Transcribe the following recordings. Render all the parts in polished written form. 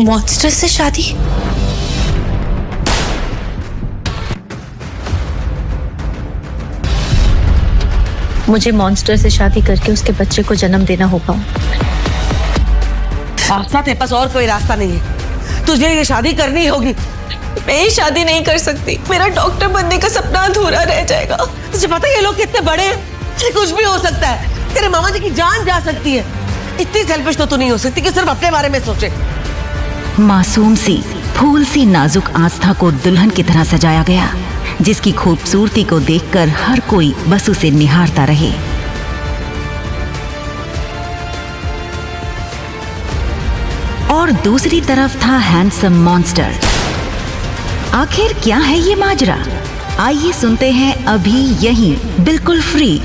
Monster से शादी? मुझे मॉन्स्टर से शादी करके उसके बच्चे को जन्म देना होगा। आस्था, तेरे पास और कोई रास्ता नहीं है, तुझे ये शादी करनी होगी। मैं ये शादी नहीं कर सकती, मेरा डॉक्टर बनने का सपना अधूरा रह जाएगा। तुझे पता है ये लोग कितने बड़े हैं? कुछ भी हो सकता है, तेरे मामा जी की जान जा सकती है। इतनी सेल्फिश तो तू नहीं हो सकती कि सिर्फ अपने बारे में सोचे। मासूम सी, फूल सी नाजुक आस्था को दुल्हन की तरह सजाया गया, जिसकी खूबसूरती को देखकर हर कोई बस उसे निहारता रहे। और दूसरी तरफ था हैंडसम मॉन्स्टर। आखिर क्या है ये माजरा? आइए सुनते हैं अभी यहीं, बिल्कुल फ्री।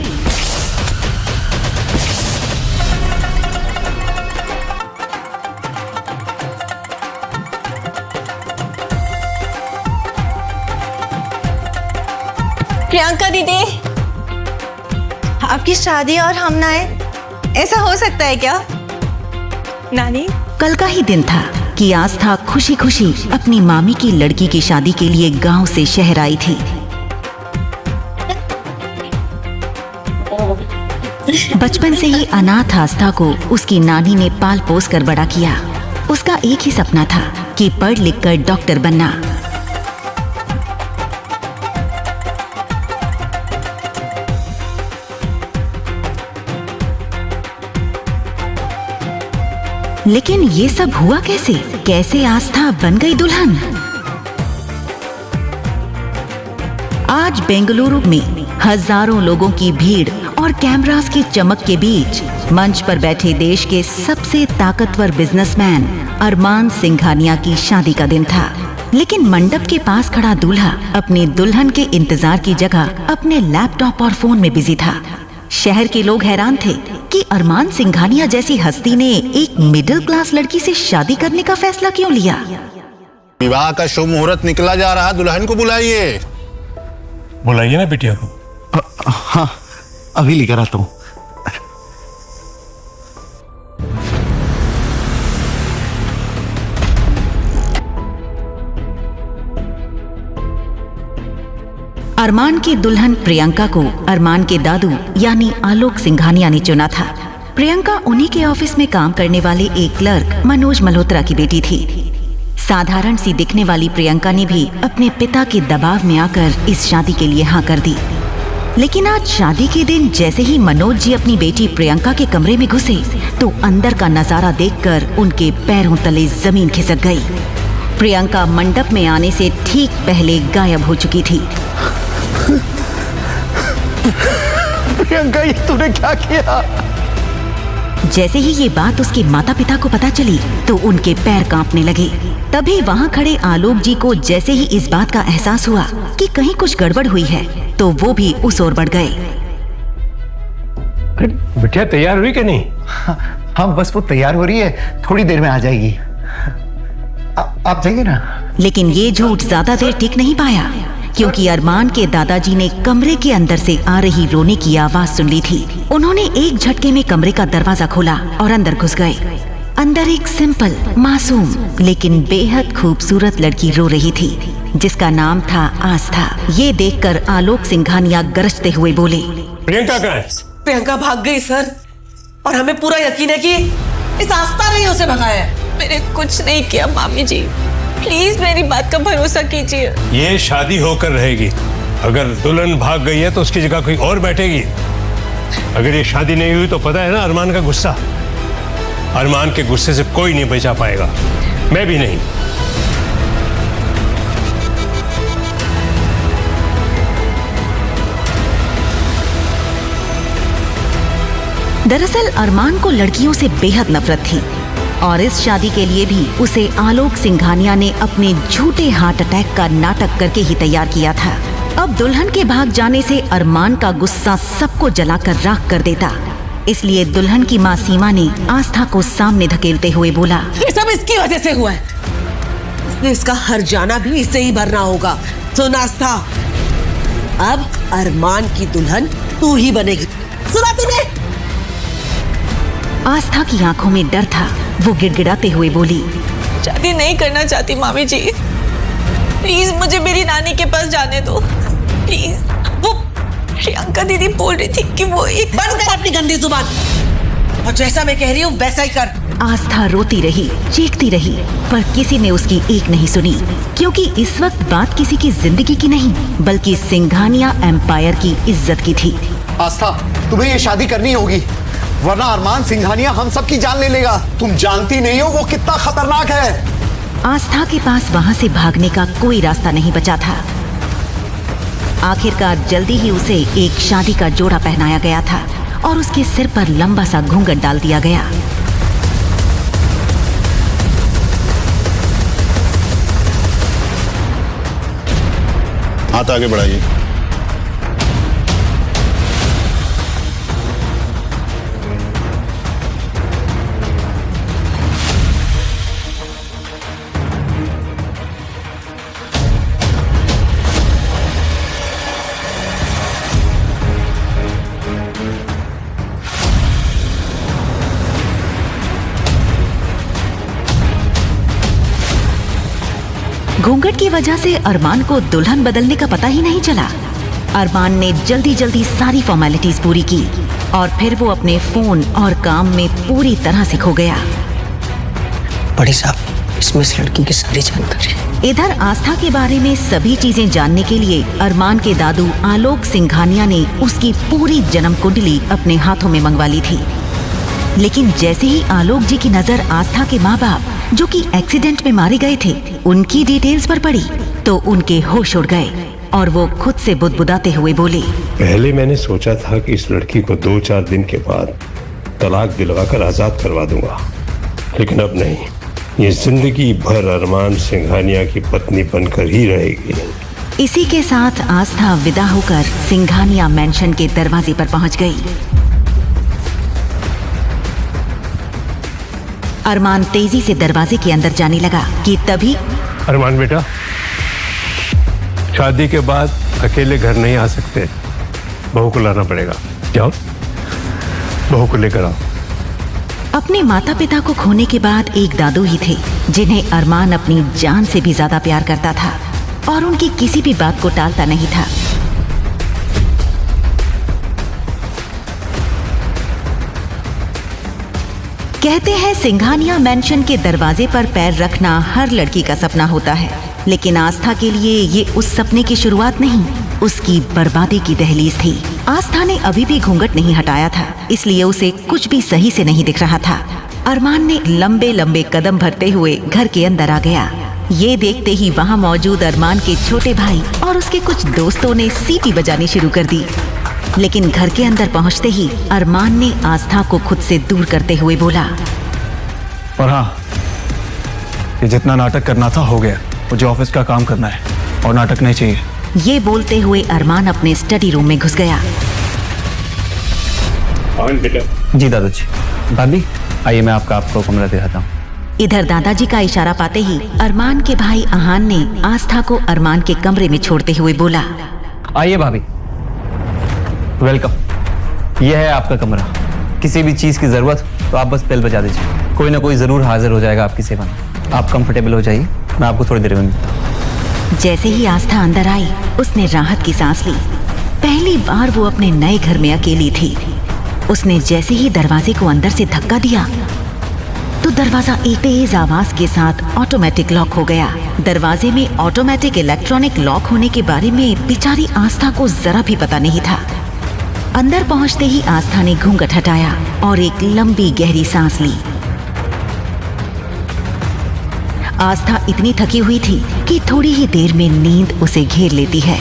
प्रियंका दीदी, आपकी शादी और हम ना आए, ऐसा हो सकता है क्या? नानी, कल का ही दिन था कि आस्था खुशी खुशी अपनी मामी की लड़की की शादी के लिए गांव से शहर आई थी। बचपन से ही अनाथ आस्था को उसकी नानी ने पाल पोस कर बड़ा किया। उसका एक ही सपना था कि पढ़ लिख कर डॉक्टर बनना। लेकिन ये सब हुआ कैसे? कैसे आस्था बन गई दुल्हन? आज बेंगलुरु में हजारों लोगों की भीड़ और कैमरास की चमक के बीच मंच पर बैठे देश के सबसे ताकतवर बिजनेसमैन अरमान सिंघानिया की शादी का दिन था। लेकिन मंडप के पास खड़ा दूल्हा अपनी दुल्हन के इंतजार की जगह अपने लैपटॉप और फोन में बिजी था। शहर के लोग हैरान थे कि अरमान सिंघानिया जैसी हस्ती ने एक मिडिल क्लास लड़की से शादी करने का फैसला क्यों लिया। विवाह का शुभ मुहूर्त निकला जा रहा, दुल्हन को बुलाइए। बुलाइए ना बिटिया को। हाँ, अभी लेकर आता हूँ। अरमान की दुल्हन प्रियंका को अरमान के दादू यानी आलोक सिंघानिया ने चुना था। प्रियंका उन्हीं के ऑफिस में काम करने वाले एक क्लर्क मनोज मल्होत्रा की बेटी थी। साधारण सी दिखने वाली प्रियंका ने भी अपने पिता के दबाव में आकर इस शादी के लिए हाँ कर दी। लेकिन आज शादी के दिन जैसे ही मनोज जी अपनी बेटी प्रियंका के कमरे में घुसे तो अंदर का नजारा देखकर उनके पैरों तले जमीन खिसक गई। प्रियंका मंडप में आने से ठीक पहले गायब हो चुकी थी। प्रियंका, ये तूने क्या किया? जैसे ही ये बात उसके माता पिता को पता चली तो उनके पैर कांपने लगे। तभी वहाँ खड़े आलोक जी को जैसे ही इस बात का एहसास हुआ कि कहीं कुछ गड़बड़ हुई है तो वो भी उस ओर बढ़ गए। बिटिया तैयार हुई कि नहीं? हाँ, बस वो तैयार हो रही है, थोड़ी देर में आ जाएगी। आप जाइए ना। लेकिन ये झूठ ज्यादा देर टिक नहीं पाया, क्योंकि अरमान के दादाजी ने कमरे के अंदर से आ रही रोने की आवाज सुन ली थी। उन्होंने एक झटके में कमरे का दरवाजा खोला और अंदर घुस गए। अंदर एक सिंपल, मासूम लेकिन बेहद खूबसूरत लड़की रो रही थी, जिसका नाम था आस्था। ये देखकर आलोक सिंघानिया गरजते हुए बोले, प्रियंका कहाँ है? प्रियंका भाग गई सर, और हमें पूरा यकीन है कि इस आस्था ने उसे भगाया है। मैंने कुछ नहीं किया मामी जी, प्लीज मेरी बात का भरोसा कीजिए। ये शादी होकर रहेगी। अगर दुल्हन भाग गई है तो उसकी जगह कोई और बैठेगी। अगर ये शादी नहीं हुई तो पता है ना अरमान का गुस्सा। अरमान के गुस्से से कोई नहीं बचा पाएगा, मैं भी नहीं। दरअसल अरमान को लड़कियों से बेहद नफरत थी और इस शादी के लिए भी उसे आलोक सिंघानिया ने अपने झूठे हार्ट अटैक का नाटक करके ही तैयार किया था। अब दुल्हन के भाग जाने से अरमान का गुस्सा सबको जलाकर राख कर देता। इसलिए दुल्हन की माँ सीमा ने आस्था को सामने धकेलते हुए बोला, ये सब इसकी वजह से हुआ है। इसका हर जाना भी इससे ही भरना होगा। सुन आस्था, अब अरमान की दुल्हन तू ही बनेगी। सुना तूने? आस्था की आंखों में डर था। वो गिड़गिड़ाते हुए बोली, शादी नहीं करना चाहती मामी जी। प्लीज मुझे मेरी नानी के पास जाने दो प्लीज। वो प्रियंका दीदी बोल रही थी कि वो एक बंद कर अपनी गंदी जुबान, और जैसा मैं कह रही हूँ वैसा ही कर। आस्था रोती रही, चीखती रही, पर किसी ने उसकी एक नहीं सुनी, क्योंकि इस वक्त बात किसी की जिंदगी की नहीं बल्कि सिंघानिया एम्पायर की इज्जत की थी। आस्था, तुम्हें ये शादी करनी होगी, वरना अरमान सिंघानिया हम सब की जान ले लेगा। तुम जानती नहीं हो वो कितना खतरनाक है। आस्था के पास वहां से भागने का कोई रास्ता नहीं बचा था। आखिरकार जल्दी ही उसे एक शादी का जोड़ा पहनाया गया था और उसके सिर पर लंबा सा घूंघट डाल दिया गया। हाथ आगे बढ़ाइए। घूंघट की वजह से अरमान को दुल्हन बदलने का पता ही नहीं चला। अरमान ने जल्दी जल्दी सारी फॉर्मेलिटीज पूरी की और फिर वो अपने फोन और काम में पूरी तरह से खो गया। बड़ी साहब, इसमें इस लड़की की सारी जानकारी। इधर आस्था के बारे में सभी चीजें जानने के लिए अरमान के दादू आलोक सिंघानिया ने उसकी पूरी जन्म कुंडली अपने हाथों में मंगवा ली थी। लेकिन जैसे ही आलोक जी की नजर आस्था के माँ बाप जो कि एक्सीडेंट में मारे गए थे उनकी डिटेल्स पर पड़ी तो उनके होश उड़ गए और वो खुद से बुदबुदाते हुए बोले, पहले मैंने सोचा था कि इस लड़की को 2-4 दिन के बाद तलाक दिलवाकर आजाद करवा दूंगा, लेकिन अब नहीं। ये जिंदगी भर अरमान सिंघानिया की पत्नी बनकर ही रहेगी। इसी के साथ आस्था विदा होकर सिंघानिया मैंशन के दरवाजे पर पहुंच गई। अरमान तेजी से दरवाजे के अंदर जाने लगा कि तभी अरमान बेटा, शादी के बाद अकेले घर नहीं आ सकते, बहू को लाना पड़ेगा। जाओ, बहू को लेकर आओ। अपने माता पिता को खोने के बाद एक दादू ही थे जिन्हें अरमान अपनी जान से भी ज्यादा प्यार करता था और उनकी किसी भी बात को टालता नहीं था। कहते हैं सिंघानिया मैंशन के दरवाजे पर पैर रखना हर लड़की का सपना होता है, लेकिन आस्था के लिए ये उस सपने की शुरुआत नहीं, उसकी बर्बादी की दहलीज थी। आस्था ने अभी भी घूंघट नहीं हटाया था, इसलिए उसे कुछ भी सही से नहीं दिख रहा था। अरमान ने लंबे लंबे कदम भरते हुए घर के अंदर आ गया। ये देखते ही वहाँ मौजूद अरमान के छोटे भाई और उसके कुछ दोस्तों ने सीटी बजानी शुरू कर दी। लेकिन घर के अंदर पहुंचते ही अरमान ने आस्था को खुद से दूर करते हुए बोला, और हाँ, ये जितना नाटक करना था हो गया। मुझे ऑफिस का काम करना है और नाटक नहीं चाहिए। ये बोलते हुए अरमान अपने स्टडी रूम में घुस गया। जी दादाजी। दादी आइए, मैं आपको कमरा दिखाता हूँ। इधर दादाजी का इशारा पाते ही अरमान के भाई आहान ने आस्था को अरमान के कमरे में छोड़ते हुए बोला, आइए भाभी, वेलकम। यह है आपका कमरा। किसी भी चीज की जरूरत तो आप बस बेल बजा दीजिए, कोई ना कोई जरूर हाजिर हो जाएगा आपकी सेवा में। आप कंफर्टेबल हो जाइए, मैं आपको थोड़ी देर में मिलता हूँ। जैसे ही आस्था अंदर आई उसने राहत की सांस ली। पहली बार वो अपने नए घर में अकेली थी। उसने जैसे ही दरवाजे को अंदर से धक्का दिया तो दरवाजा एक तेज आवाज के साथ ऑटोमेटिक लॉक हो गया। दरवाजे में ऑटोमेटिक इलेक्ट्रॉनिक लॉक होने के बारे में बेचारी आस्था को जरा भी पता नहीं था। अंदर पहुंचते ही आस्था ने घूंघट हटाया और एक लंबी गहरी सांस ली। आस्था इतनी थकी हुई थी कि थोड़ी ही देर में नींद उसे घेर लेती है।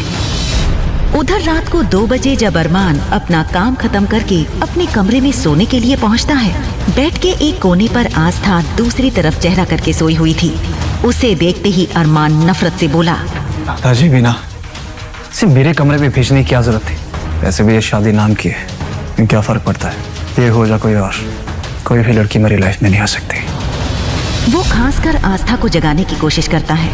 उधर रात को 2 बजे जब अरमान अपना काम खत्म करके अपने कमरे में सोने के लिए पहुंचता है, बेड के एक कोने पर आस्था दूसरी तरफ चेहरा करके सोई हुई थी। उसे देखते ही अरमान नफरत से बोला, दादाजी बिना सिर्फ मेरे कमरे में भेजने की क्या जरूरत थी? वैसे भी ये शादी नाम की है, लेकिन क्या फर्क पड़ता है? ये हो जा कोई और, कोई भी लड़की मेरी लाइफ में नहीं आ सकती। वो खासकर आस्था को जगाने की कोशिश करता है,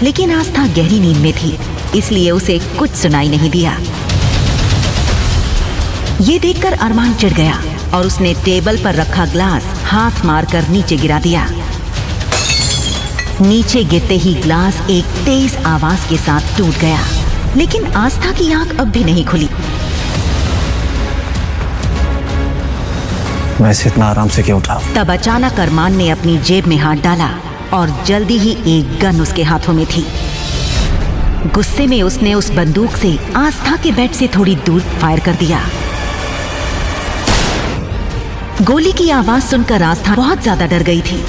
लेकिन आस्था गहरी नींद में थी, इसलिए उसे कुछ सुनाई नहीं दिया। ये देखकर अरमान चिढ़ गया और उसने टेबल पर रखा ग्लास हाथ मारकर नीचे गिरा दिया। नीचे गिरते ही ग्लास एक तेज आवाज के साथ टूट गया, लेकिन आस्था की आंख अब भी नहीं खुली। मैं इसे इतना आराम से क्यों उठा? तब अचानक अरमान ने अपनी जेब में हाथ डाला और जल्दी ही एक गन उसके हाथों में थी। गुस्से में उसने उस बंदूक से आस्था के बेड से थोड़ी दूर फायर कर दिया। गोली की आवाज सुनकर आस्था बहुत ज्यादा डर गई थी।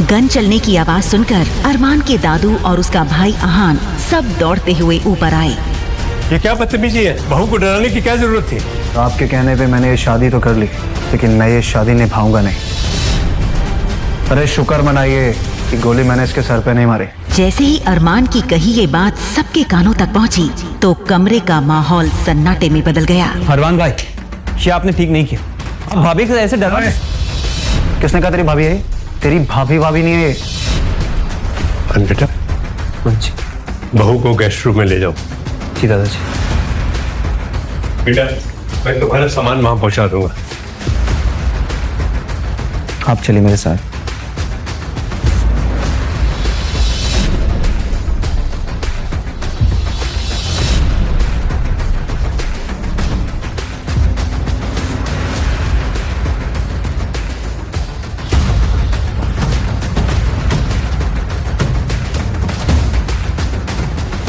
गन चलने की आवाज सुनकर अरमान के दादू और उसका भाई अहान सब दौड़ते हुए ऊपर आए। ये क्या बदतमीजी है? बहू को डराने की क्या जरूरत थी? तो आपके कहने पे मैंने ये शादी तो कर ली, लेकिन मैं ये शादी निभाऊंगा नहीं। अरे शुक्र मनाइए कि गोली मैंने इसके सर पे नहीं मारी। जैसे ही अरमान की कही ये बात सबके कानों तक पहुंची तो कमरे का माहौल सन्नाटे में बदल गया। अरमान भाई, ये आपने ठीक नहीं किया। आप भाभी को ऐसे डरा। किसने कहा तेरी भाभी है? तेरी भाभी नहीं है। बेटा, बहू को गेस्ट रूम में ले जाओ। जी दादाजी। बेटा, मैं तुम्हारा सामान वहां पहुंचा दूंगा। आप चलिए मेरे साथ।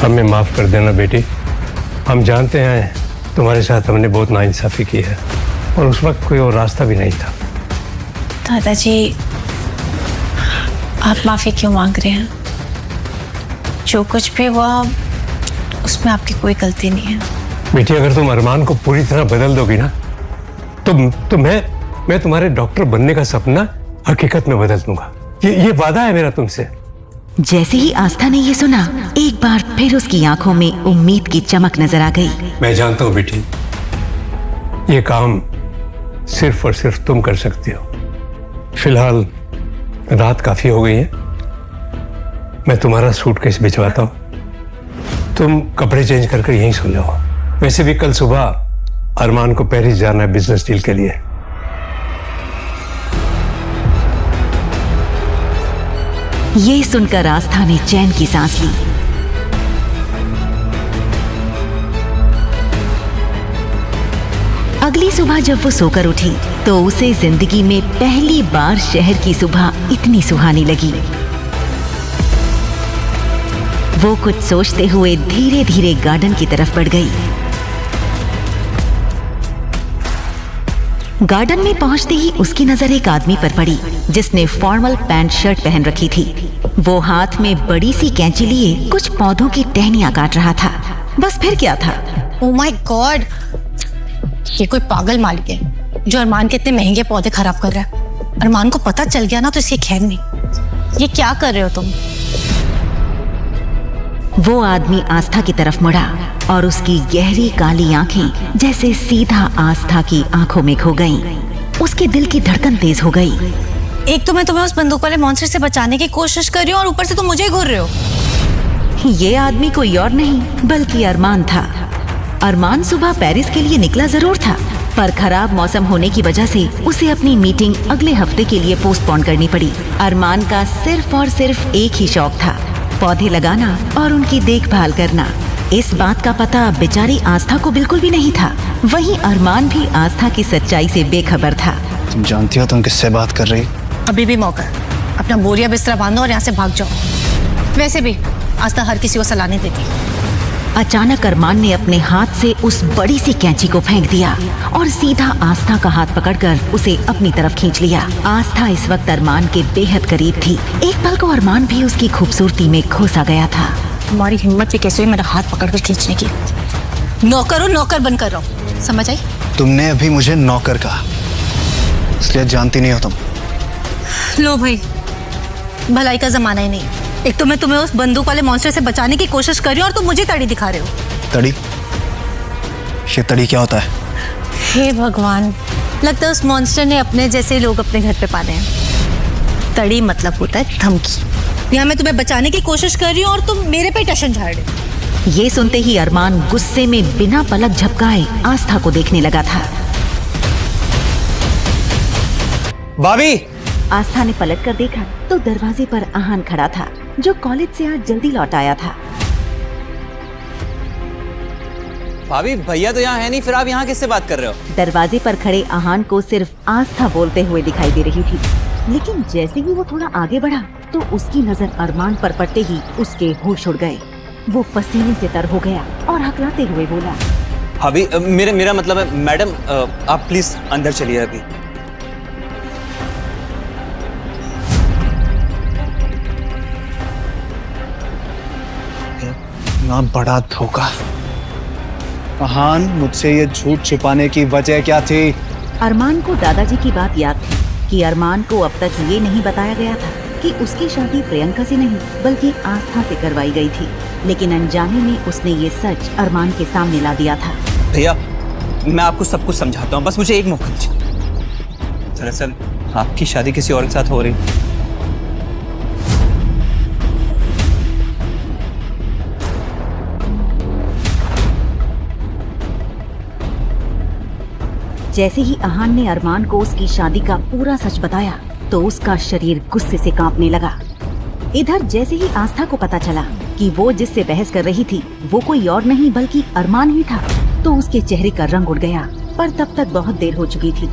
हमें माफ कर देना बेटी। हम जानते हैं तुम्हारे साथ हमने बहुत नाइंसाफी की है और उस वक्त कोई और रास्ता भी नहीं था। दादाजी, आप माफी क्यों मांग रहे हैं? जो कुछ भी हुआ उसमें आपकी कोई गलती नहीं है। बेटी, अगर तुम अरमान को पूरी तरह बदल दोगी ना तो मैं तुम्हारे डॉक्टर बनने का सपना हकीकत में बदल दूंगा। ये वादा है मेरा तुमसे। जैसे ही आस्था ने ये सुना, एक बार फिर उसकी आंखों में उम्मीद की चमक नजर आ गई। मैं जानता हूं बेटी, ये काम सिर्फ और सिर्फ तुम कर सकती हो। फिलहाल रात काफी हो गई है, मैं तुम्हारा सूटकेस भिजवाता हूं। तुम कपड़े चेंज कर यहीं सो जाओ। वैसे भी कल सुबह अरमान को पेरिस जाना है बिजनेस डील के लिए। ये सुनकर आस्था ने चैन की सांस ली। अगली सुबह जब वो सोकर उठी तो उसे जिंदगी में पहली बार शहर की सुबह इतनी सुहानी लगी। वो कुछ सोचते हुए धीरे धीरे गार्डन की तरफ बढ़ गई। गार्डन में पहुंचते ही उसकी नजर एक आदमी पर पड़ी जिसने फॉर्मल पैंट शर्ट पहन रखी थी। वो हाथ में बड़ी सी कैंची लिए कुछ पौधों की टहनियां काट रहा था। बस फिर क्या था? ओह माय गॉड, ये कोई पागल मालिक है जो अरमान के इतने महंगे पौधे खराब कर रहा है। अरमान को पता चल गया ना तो इसकी खैर नहीं। ये क्या कर रहे हो तुम? वो आदमी आस्था की तरफ मुड़ा और उसकी गहरी काली आंखें जैसे सीधा आस्था की आंखों में खो गईं। उसके दिल की धड़कन तेज हो गई। एक तो मैं तुम्हें उस बंदूक वाले मॉन्स्टर से बचाने की कोशिश कर रही हूँ और ऊपर से तुम मुझे घूर रहे हो। ये आदमी कोई और नहीं बल्कि अरमान था। अरमान सुबह पेरिस के लिए निकला जरूर था, पर खराब मौसम होने की वजह से उसे अपनी मीटिंग अगले हफ्ते के लिए पोस्टपोन करनी पड़ी। अरमान का सिर्फ और सिर्फ एक ही शौक था, पौधे लगाना और उनकी देखभाल करना। इस बात का पता बेचारी आस्था को बिल्कुल भी नहीं था। वहीं अरमान भी आस्था की सच्चाई से बेखबर था। तुम जानती हो तुम किससे बात कर रही? अभी भी मौका है, अपना बोरिया बिस्तरा बांधो और यहाँ से भाग जाओ। वैसे भी आस्था हर किसी को सलाह नहीं देती। अचानक अरमान ने अपने हाथ से उस बड़ी सी कैंची को फेंक दिया और सीधा आस्था का हाथ पकड़कर उसे अपनी तरफ खींच लिया। आस्था इस वक्त अरमान के बेहद करीब थी। एक पल को अरमान भी उसकी खूबसूरती में खो सा गया था। तुम्हारी हिम्मत भी कैसे हुई मेरा हाथ पकड़कर खींचने की? नौकर हो, नौकर बनकर रहो, समझ आई? तुमने अभी मुझे नौकर कहा, इसलिए जानती नहीं हो तुम। लो भाई, भलाई का जमाना ही नहीं। एक तो मैं तुम्हें उस बंदूक वाले मॉन्स्टर से बचाने की कोशिश कर रही हूँ और तुम मुझे तड़ी दिखा रहे हो। तड़ी? ये तड़ी क्या होता है? हे भगवान, लगता है उस मॉन्स्टर ने अपने जैसे लोग अपने घर पे पाले हैं। तड़ी मतलब होता है धमकी। यहाँ मैं तुम्हें बचाने की कोशिश कर रही हूँ और तुम मेरे पे टशन झाड़ रहे हो। ये सुनते ही अरमान गुस्से में बिना पलक झपकाए आस्था को देखने लगा था। भाभी! आस्था ने पलट कर देखा तो दरवाजे पर आहान खड़ा था, जो कॉलेज से आज जल्दी लौट आया था। भाभी, भैया तो यहाँ है नहीं, फिर आप यहाँ किससे बात कर रहे हो? दरवाजे पर खड़े आहान को सिर्फ आस्था बोलते हुए दिखाई दे रही थी, लेकिन जैसे ही वो थोड़ा आगे बढ़ा तो उसकी नजर अरमान पर पड़ते ही उसके होश उड़ गए। वो पसीने से तर हो गया और हकलाते हुए बोला, भाभी, मेरा मतलब है मैडम, आप प्लीज अंदर चलिए अभी। ना बड़ा धोखा। आहान, मुझसे ये झूठ छुपाने की वजह क्या थी? अरमान को दादाजी की बात याद थी कि अरमान को अब तक ये नहीं बताया गया था कि उसकी शादी प्रियंका से नहीं बल्कि आस्था से करवाई गई थी, लेकिन अनजाने में उसने ये सच अरमान के सामने ला दिया था। भैया, मैं आपको सब कुछ समझाता हूँ, बस मुझे एक मौका दीजिए। दरअसल आपकी शादी किसी और के साथ हो रही। जैसे ही आहान ने अरमान को उसकी शादी का पूरा सच बताया तो उसका शरीर गुस्से से कांपने लगा। इधर जैसे ही आस्था को पता चला कि वो जिससे बहस कर रही थी वो कोई और नहीं बल्कि अरमान ही था, तो उसके चेहरे का रंग उड़ गया। पर तब तक बहुत देर हो चुकी थी।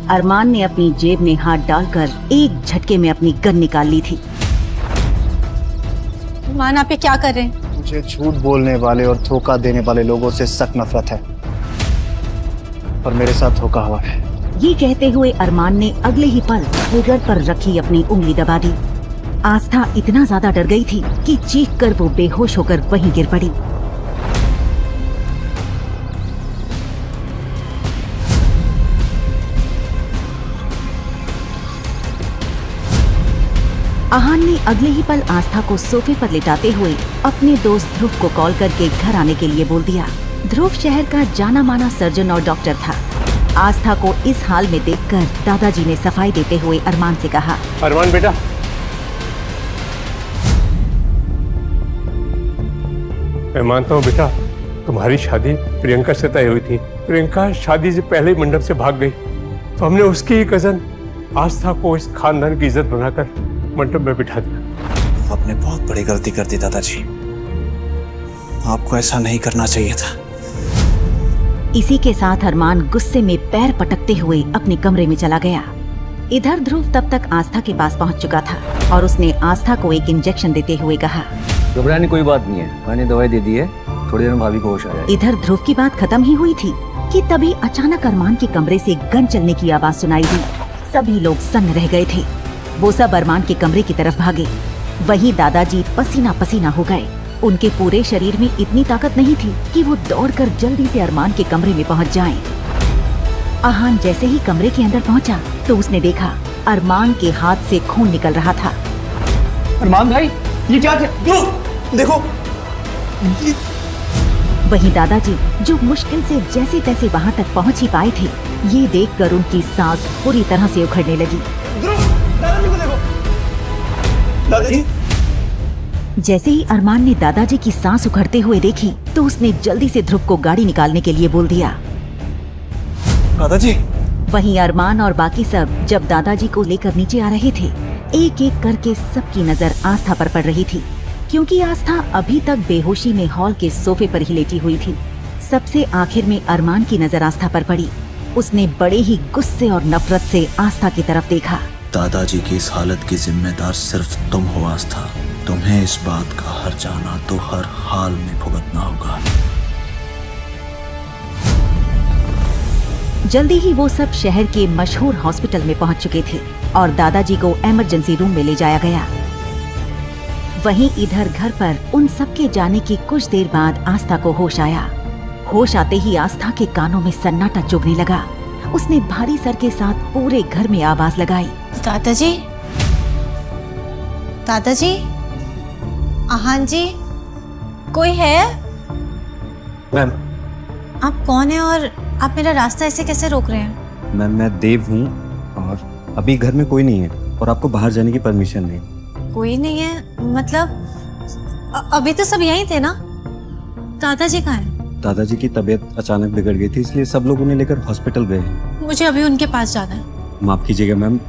अरमान ने अपनी जेब में हाथ डालकर एक झटके में अपनी गन निकाल ली थी। मान, आप ये क्या कर रहे हैं? मुझे झूठ बोलने वाले और धोखा देने वाले लोगों से सख्त नफरत है, और मेरे साथ धोखा हुआ है। ये कहते हुए अरमान ने अगले ही पल ट्रिगर पर रखी अपनी उंगली दबा दी। आस्था इतना ज्यादा डर गई थी कि चीख कर वो बेहोश होकर वहीं गिर पड़ी। आहान ने अगले ही पल आस्था को सोफे पर लिटाते हुए अपने दोस्त ध्रुव को कॉल करके घर आने के लिए बोल दिया। ध्रुव शहर का जाना माना सर्जन और डॉक्टर था। आस्था को इस हाल में देखकर दादाजी ने सफाई देते हुए अरमान से कहा, अरमान बेटा, मैं मानता हूँ बेटा, तुम्हारी शादी प्रियंका से तय हुई थी। प्रियंका शादी से पहले ही मंडप से भाग गई, तो हमने उसकी ही कजन आस्था को इस खानदान की इज्जत बनाकर मंडप में बिठा दिया। आपने बहुत बड़ी गलती कर दी दादाजी, आपको ऐसा नहीं करना चाहिए था। इसी के साथ अरमान गुस्से में पैर पटकते हुए अपने कमरे में चला गया। इधर ध्रुव तब तक आस्था के पास पहुंच चुका था और उसने आस्था को एक इंजेक्शन देते हुए कहा, घबराने कोई बात नहीं है, मैंने दवाई दे दी है, थोड़ी देर में भाभी को होश आ जाएगी। इधर ध्रुव की बात खत्म ही हुई थी कि तभी अचानक अरमान के कमरे से गन चलने की आवाज सुनाई दी। सभी लोग सन्न रह गए थे। वो सब अरमान के कमरे की तरफ भागे। वहीं दादाजी पसीना पसीना हो गए। उनके पूरे शरीर में इतनी ताकत नहीं थी कि वो दौड़कर जल्दी से अरमान के कमरे में पहुंच जाएं। आहान जैसे ही कमरे के अंदर पहुंचा तो उसने देखा अरमान के हाथ से खून निकल रहा था। अरमान भाई, ये क्या देखो। वहीं दादाजी जो मुश्किल से जैसे तैसे वहां तक पहुंच ही पाए थे, ये देखकर उनकी सांस पूरी तरह से उखड़ने लगी। दादाजी को देखो। दादाजी। जैसे ही अरमान ने दादाजी की सांस उखड़ते हुए देखी तो उसने जल्दी से ध्रुव को गाड़ी निकालने के लिए बोल दिया। दादाजी। वहीं अरमान और बाकी सब जब दादाजी को लेकर नीचे आ रहे थे, एक एक करके सबकी नजर आस्था पर पड़ रही थी, क्योंकि आस्था अभी तक बेहोशी में हॉल के सोफे पर ही लेटी हुई थी। सबसे आखिर में अरमान की नजर आस्था पर पड़ी। उसने बड़े ही गुस्से और नफरत से आस्था की तरफ देखा। दादाजी की इस हालत की जिम्मेदार सिर्फ तुम हो आस्था। तुम्हें इस बात का हर जाना तो हर हाल में भुगतना होगा। जल्दी ही वो सब शहर के मशहूर हॉस्पिटल में पहुंच चुके थे और दादाजी को इमरजेंसी रूम में ले जाया गया। वहीं इधर घर पर उन सबके जाने की कुछ देर बाद आस्था को होश आया। होश आते ही आस्था के कानों में सन्नाटा चुभने लगा। उसने भारी सर के साथ पूरे घर में आवाज लगाई, दादाजी, दादाजी, आहान जी, कोई है? मैम। आप कौन है और आप मेरा रास्ता ऐसे कैसे रोक रहे हैं? मैम, मैं देव हूँ और अभी घर में कोई नहीं है और आपको बाहर जाने की परमिशन नहीं। कोई नहीं है मतलब? अभी तो सब यहीं थे ना। दादाजी कहाँ हैं? दादाजी की तबीयत अचानक बिगड़ गई थी, इसलिए सब लोग उन्हें लेकर हॉस्पिटल गए हैं। मुझे अभी उनके पास जाना है। माफ कीजिएगा मैम,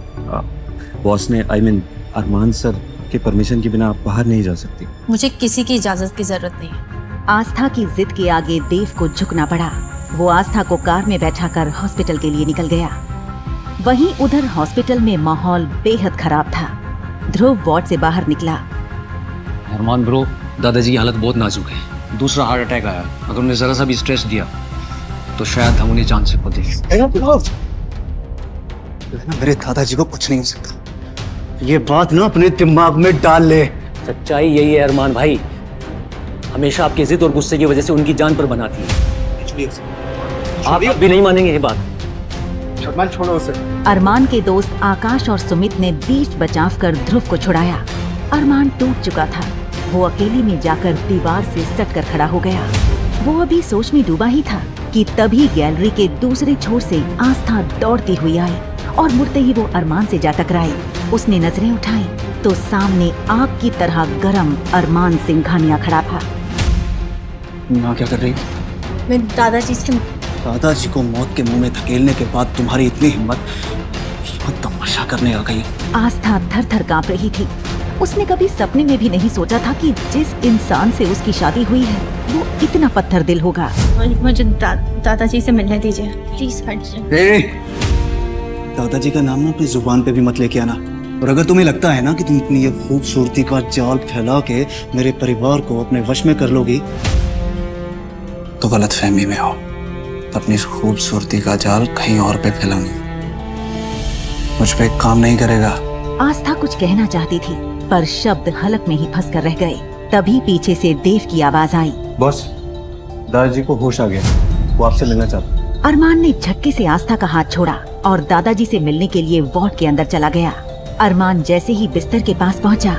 बॉस ने अरमान सर के परमिशन के बिना आप बाहर नहीं जा सकती। मुझे किसी की इजाजत की जरूरत नहीं है। आस्था की जिद के आगे देव को झुकना पड़ा। वो आस्था को कार में बैठाकर हॉस्पिटल के लिए निकल गया। वहीं उधर हॉस्पिटल में माहौल बेहद खराब था। ध्रुव वार्ड से बाहर निकला। अरमान ब्रो, दादाजी की हालत बहुत नाजुक है। दूसरा हार्ट अटैक आया। अगर उन्हें जरा सा भी स्ट्रेस दिया तो शायद हम उन्हें जान से खो दें। मेरे दादाजी को कुछ नहीं हो सकता। ये बात ना अपने दिमाग में डाल ले। सच्चाई यही है अरमान भाई, हमेशा आपकी जिद और गुस्से की वजह से उनकी जान पर बनाती है। आप भी नहीं मानेंगे ये बात। अरमान छोड़ो उसे। अरमान के दोस्त आकाश और सुमित ने बीच बचाव कर ध्रुव को छुड़ाया। अरमान टूट चुका था। वो अकेले में जाकर दीवार से सटकर खड़ा हो गया। वो अभी सोच में डूबा ही था कि तभी गैलरी के दूसरे छोर से आस्था दौड़ती हुई आई और मुड़ते ही वो अरमान से जा टकराई। उसने नजरें उठाई तो सामने आग की तरह गरम अरमान सिंघानिया खड़ा था। माँ क्या कर रही? मैं दादाजी से दादाजी को मौत के मुंह में धकेलने के बाद तुम्हारी इतनी हिम्मत, तमाशा करने आ गई। आस्था थर थर कांप रही थी। उसने कभी सपने में भी नहीं सोचा था कि जिस इंसान से उसकी शादी हुई है वो इतना पत्थर दिल होगा। मुझे दादाजी से मिलने दीजिए प्लीज। हटिए। दादाजी का नाम ना अपनी जुबान पे भी मत लेके आना। और अगर तुम्हें लगता है ना कि तुम अपनी ये खूबसूरती का जाल फैला के मेरे परिवार को अपने वश में कर लोगी तो गलत फहमी में हो। अपनी खूबसूरती का जाल कहीं और पे फैलानी मुझ पे काम नहीं करेगा। आस्था कुछ कहना चाहती थी पर शब्द हलक में ही फंस कर रह गए। तभी पीछे से देव की आवाज आई। बॉस, दादाजी को होश आ गया, वो आपसे मिलना चाहता। अरमान ने झटके से आस्था का हाथ छोड़ा और दादाजी से मिलने के लिए वार्ड के अंदर चला गया। अरमान जैसे ही बिस्तर के पास पहुंचा।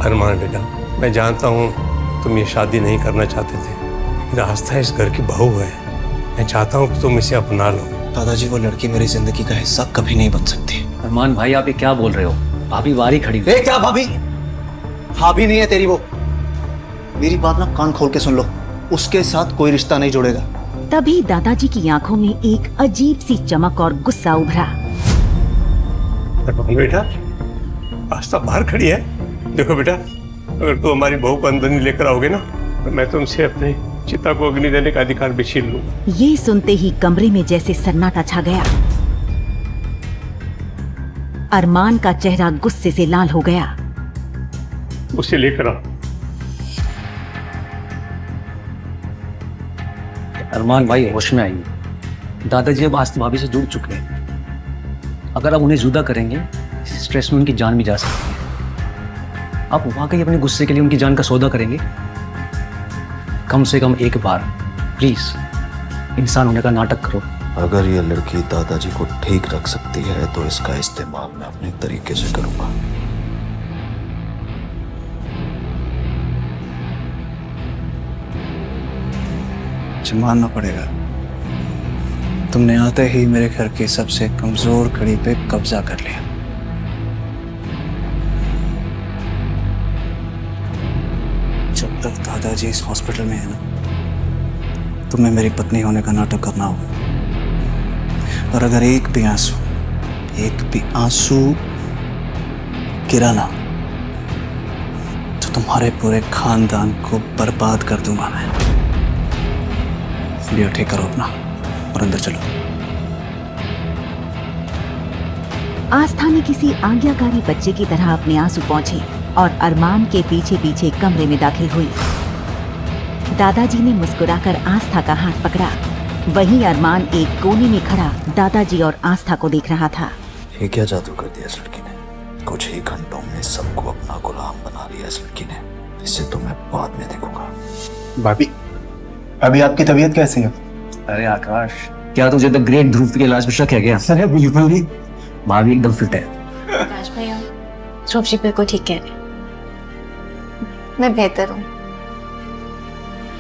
अरमान बेटा, मैं जानता हूँ तुम ये शादी नहीं करना चाहते थे, लेकिन आस्था इस घर की बहू है। मैं चाहता हूँ कि तुम इसे अपना लो। दादाजी, वो लड़की मेरी जिंदगी का हिस्सा कभी नहीं बन सकती। अरमान भाई, आप ये क्या बोल रहे हो? भाभी बारी खड़ी हुई। क्या भाभी? भाभी नहीं है तेरी वो। मेरी बात ना कान खोल के सुन लो, उसके साथ कोई रिश्ता नहीं जुड़ेगा। तभी दादाजी की आंखों में एक अजीब सी चमक और गुस्सा उभरा। बेटा, आस्था बाहर खड़ी है। देखो बेटा, अगर तुम हमारी बहू को अंदर नहीं लेकर आओगे ना तो मैं तुमसे अपने चिता को अग्नि देने का अधिकार भी छीन लूंगा। ये सुनते ही कमरे में जैसे सन्नाटा छा गया। अरमान का चेहरा गुस्से से लाल हो गया। उसे लेकर आओ। अरमान भाई होश में आइए। दादाजी अब आस्था भाभी से जुड़ चुके हैं। अगर आप उन्हें जुदा करेंगे, इस स्ट्रेस में उनकी जान भी जा सकती है। आप वाकई अपने गुस्से के लिए उनकी जान का सौदा करेंगे? कम से कम एक बार प्लीज इंसान होने का नाटक करो। अगर ये लड़की दादाजी को ठीक रख सकती है तो इसका इस्तेमाल मैं अपने तरीके से करूंगा। मानना पड़ेगा, तुमने आते ही मेरे घर की सबसे कमजोर कड़ी पे कब्जा कर लिया। जब तक दादाजी इस हॉस्पिटल में है ना, तुम्हें मेरी पत्नी होने का नाटक करना होगा। और अगर एक भी आंसू गिरा ना तो तुम्हारे पूरे खानदान को बर्बाद कर दूंगा मैं। लियो, ठीक करो अपना और अंदर चलो। आस्था ने किसी आज्ञाकारी बच्चे की तरह अपने आंसू पोंछे और अरमान के पीछे पीछे कमरे में दाखिल हुई। दादाजी ने मुस्कुराकर आस्था का हाथ पकड़ा। वहीं अरमान एक कोने में खड़ा दादाजी और आस्था को देख रहा था। ये क्या जादू कर दिया इस लड़की ने? कुछ ही घंटों में सबको अपना गुलाम बना लिया इस लड़की ने। इसे तो मैं बाद में देखूंगा। भाभी, अभी आपकी तबीयत कैसी है? अरे आकाश, क्या तुझे तो ग्रेट ध्रुव के इलाज में शक है क्या? अरे बिल्कुल नहीं, भाभी एकदम फिट है। आकाश भैया, ध्रुव जी बिल्कुल ठीक कह रहे हैं। मैं बेहतर हूँ।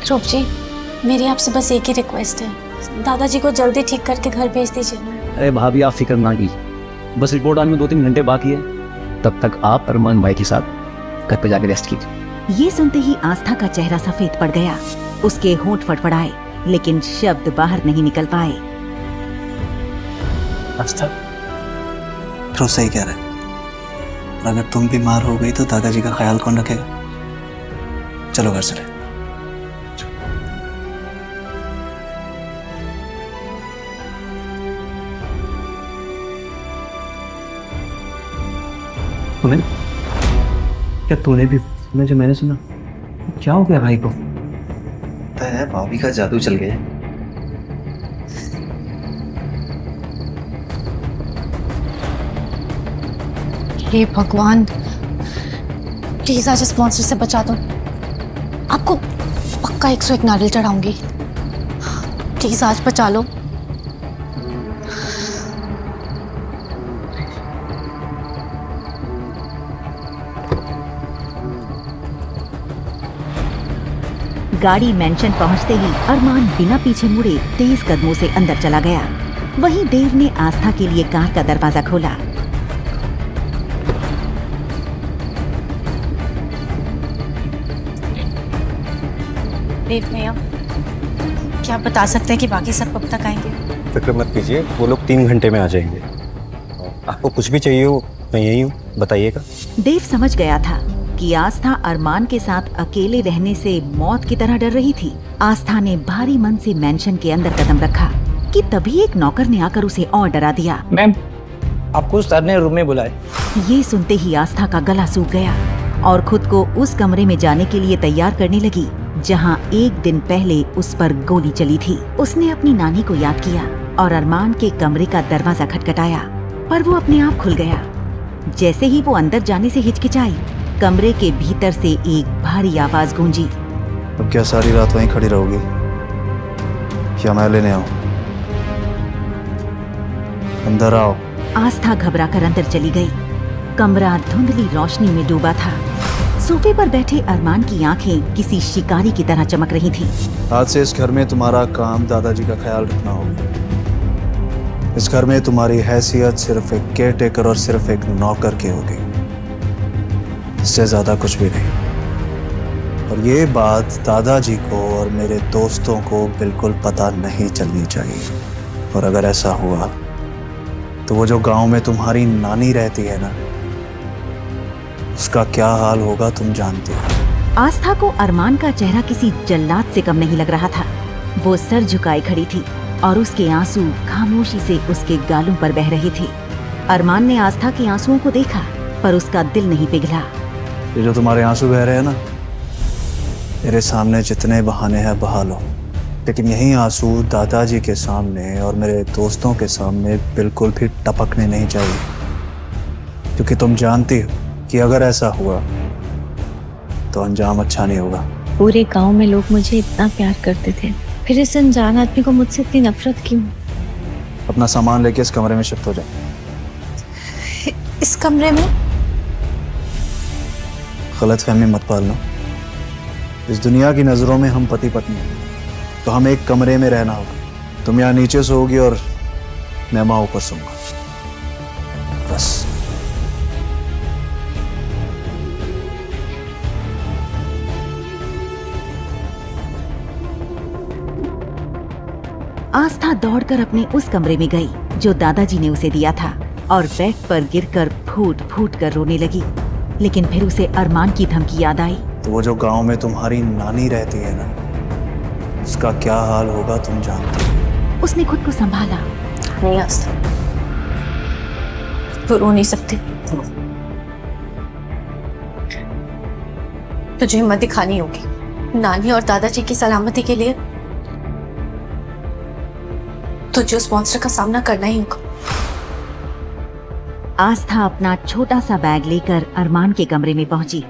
ध्रुव जी, मेरी आपसे बस एक ही रिक्वेस्ट है, दादाजी को जल्दी ठीक करके घर भेज दीजिए ना। अरे भाभी, आप फिक्र ना कीजिए, बस रिपोर्ट आने में 2-3 घंटे बाकी है। तब तक आप अरमान भाई के साथ घर पे जाके रेस्ट कीजिए। ये सुनते ही आस्था का चेहरा सफेद पड़ गया। उसके होंठ फड़फड़ाए लेकिन शब्द बाहर नहीं निकल पाए। आस्था, फिर वो सही कह रहे हैं। और अगर तुम बीमार हो गई तो दादाजी का ख्याल कौन रखेगा? चलो घर चले। तुम्हें क्या तूने भी सुना जो मैंने सुना? क्या हो गया भाई को? पता है भाभी का जादू चल गया। हे भगवान, प्लीज आज इस मॉन्स्टर से बचा दो। आपको पक्का 101 नारियल चढ़ाऊंगी। प्लीज आज बचा लो। गाड़ी मेंशन पहुंचते ही अरमान बिना पीछे मुड़े तेज कदमों से अंदर चला गया। वहीं देव ने आस्था के लिए कार का दरवाजा खोला। देव भैया, क्या आप बता सकते हैं कि बाकी सब कब तक आएंगे? फिक्र मत कीजिए, वो लोग 3 घंटे में आ जाएंगे। आपको कुछ भी चाहिए हो मैं यही हूँ, बताइएगा। देव समझ गया था कि आस्था अरमान के साथ अकेले रहने से मौत की तरह डर रही थी। आस्था ने भारी मन से मेंशन के अंदर कदम रखा कि तभी एक नौकर ने आकर उसे और डरा दिया। मैम, आपको सर ने रूम में बुलाए। ये सुनते ही आस्था का गला सूख गया और खुद को उस कमरे में जाने के लिए तैयार करने लगी जहां एक दिन पहले उस पर गोली चली थी। उसने अपनी नानी को याद किया और अरमान के कमरे का दरवाजा खटखटाया, पर वो अपने आप खुल गया। जैसे ही वो अंदर जाने से हिचकिचाई, कमरे के भीतर से एक भारी आवाज गूंजी। अब क्या सारी रात वहीं खड़ी रहोगी या मैं लेने आऊं? अंदर आओ। आस्था घबराकर अंदर चली गई। कमरा धुंधली रोशनी में डूबा था। सोफे पर बैठे अरमान की आंखें किसी शिकारी की तरह चमक रही थीं। आज से इस घर में तुम्हारा काम दादाजी का ख्याल रखना होगा। इस घर में तुम्हारी हैसियत सिर्फ एक केयर टेकर और सिर्फ एक नौकर की होगी, इससे ज्यादा कुछ भी नहीं। और ये बात दादाजी को और मेरे दोस्तों को बिल्कुल पता नहीं चलनी चाहिए। और अगर ऐसा हुआ तो वो जो गांव में तुम्हारी नानी रहती है ना, उसका क्या हाल होगा तुम जानते हो। आस्था को अरमान का चेहरा किसी जल्लाद से कम नहीं लग रहा था। वो सर झुकाए खड़ी थी और उसके आंसू खामोशी से उसके गालों पर बह रहे थे। अरमान ने आस्था के आंसुओं को देखा, पर उसका दिल नहीं पिघला। ये जो तुम्हारे आंसू बह रहे हैं ना, मेरे सामने जितने बहाने हैं बहा लो, लेकिन यही आंसू दादाजी के सामने और मेरे दोस्तों के सामने बिल्कुल भी टपकने नहीं चाहिए, क्योंकि तुम जानती हो कि अगर ऐसा हुआ तो अंजाम अच्छा नहीं होगा। पूरे गांव में लोग मुझे इतना प्यार करते थे, फिर इस अनजान आदमी को मुझसे इतनी नफरत क्यों? अपना सामान लेके इस कमरे में शिफ्ट हो जाओ। इस कमरे में? गलतफहमी मत पालना। इस दुनिया की नजरों में हम पति पत्नी हैं, तो हमें एक कमरे में रहना होगा। तुम यहाँ नीचे सोओगी और मैं वहाँ ऊपर सोऊंगा, बस। आस्था दौड़कर अपने उस कमरे में गई जो दादाजी ने उसे दिया था और बेड पर गिरकर फूट फूट कर रोने लगी। लेकिन फिर उसे अरमान की धमकी याद आई। तो वो जो गांव में तुम्हारी नानी रहती है ना, उसका क्या हाल होगा तुम जानते हो। उसने खुद को संभाला। नहीं आस्था, तो रो नहीं सकती। तुझे हिम्मत दिखानी होगी। नानी और दादाजी की सलामती के लिए तुझे उस मॉन्स्टर का सामना करना ही होगा। आस्था अपना छोटा सा बैग लेकर अरमान के कमरे में पहुंची।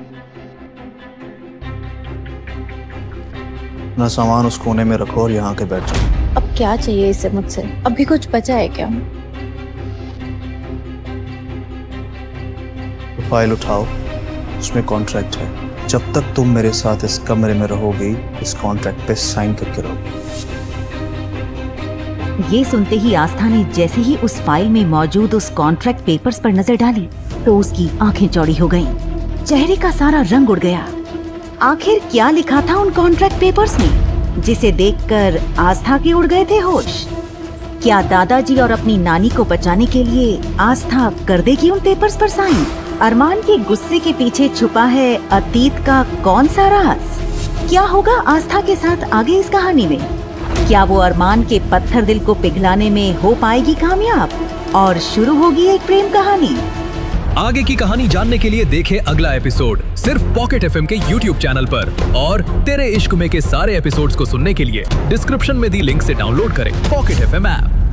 अपना सामान उस कोने में रखो और यहाँ के बैठ जाओ। अब क्या चाहिए इसे मुझसे? अभी कुछ बचा है क्या? तो फाइल उठाओ, उसमें कॉन्ट्रैक्ट है। जब तक तुम मेरे साथ इस कमरे में रहोगी, इस कॉन्ट्रैक्ट पे साइन करके रहोगी। ये सुनते ही आस्था ने जैसे ही उस फाइल में मौजूद उस कॉन्ट्रैक्ट पेपर्स पर नजर डाली तो उसकी आंखें चौड़ी हो गईं। चेहरे का सारा रंग उड़ गया। आखिर क्या लिखा था उन कॉन्ट्रैक्ट पेपर्स में जिसे देखकर आस्था के उड़ गए थे होश? क्या दादाजी और अपनी नानी को बचाने के लिए आस्था कर देगी उन पेपर्स पर साइन? अरमान के गुस्से के पीछे छुपा है अतीत का कौन सा राज? क्या होगा आस्था के साथ आगे इस कहानी में? क्या वो अरमान के पत्थर दिल को पिघलाने में हो पाएगी कामयाब और शुरू होगी एक प्रेम कहानी? आगे की कहानी जानने के लिए देखें अगला एपिसोड सिर्फ पॉकेट एफएम के YouTube चैनल पर। और तेरे इश्क में के सारे एपिसोड्स को सुनने के लिए डिस्क्रिप्शन में दी लिंक से डाउनलोड करें पॉकेट एफएम ऐप।